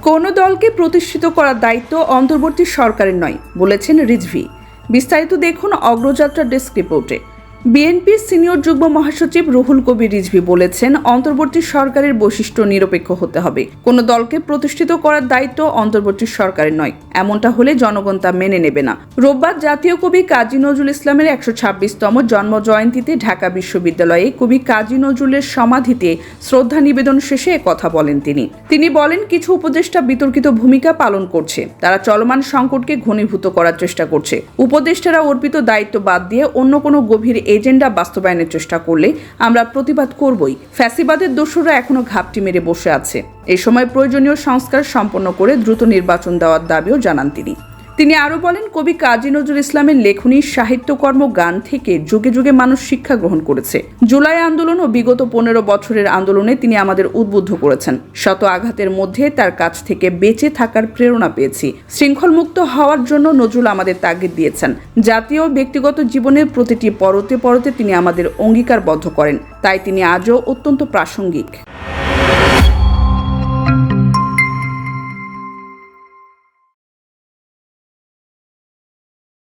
কোনো দলকে প্রতিষ্ঠিত করার দায়িত্ব অন্তর্বর্তী সরকারের নয় বলেছেন রিজভী। বিস্তারিত দেখুন অগ্রযাত্রা ডেস্ক রিপোর্টে। বিএনপির সিনিয়র যুগ্ম মহাসচিব রুহুল কবির রিজভী বলেছেন, অন্তর্বর্তী সরকারের বৈশিষ্ট্য নিরপেক্ষ হতে হবে। কোনো দলকে প্রতিষ্ঠিত করার দায়িত্ব অন্তর্বর্তী সরকারের নয়, এমনটা হলে জনগণ তা মেনে নেবে না। রোববার জাতীয় কবি কাজী নজরুল ইসলামের 126তম জন্ম জয়ন্তীতে ঢাকা বিশ্ববিদ্যালয়ে কবি কাজী নজরুলের সমাধিতে শ্রদ্ধা নিবেদন শেষে কথা বলেন তিনি বলেন, কিছু উপদেষ্টা বিতর্কিত ভূমিকা পালন করছে। তারা চলমান সংকটকে ঘনীভূত করার চেষ্টা করছে। উপদেষ্টারা অর্পিত দায়িত্ব বাদ দিয়ে অন্য কোনো গভীর এজেন্ডা বাস্তবায়নের চেষ্টা করলে আমরা প্রতিবাদ করবই। ফ্যাসিবাদের দোসররা এখনো ঘাপটি মেরে বসে আছে। এই সময় প্রয়োজনীয় সংস্কার সম্পন্ন করে দ্রুত নির্বাচন দেওয়ার দাবিও জানান তিনি আরও বলেন, কবি কাজী নজরুল ইসলামের লেখনী, সাহিত্যকর্ম, গান থেকে যুগে যুগে মানুষ শিক্ষা গ্রহণ করেছে। জুলাই আন্দোলন ও বিগত 15 বছরের আন্দোলনে তিনি আমাদের উদ্বুদ্ধ করেছেন। শত আঘাতের মধ্যে তার কাছ থেকে বেঁচে থাকার প্রেরণা পেয়েছি। শৃঙ্খলমুক্ত হওয়ার জন্য নজরুল আমাদের তাগিদ দিয়েছেন। জাতীয় ব্যক্তিগত জীবনের প্রতিটি পরতে পরতে তিনি আমাদের অঙ্গীকারবদ্ধ করেন। তাই তিনি আজও অত্যন্ত প্রাসঙ্গিক।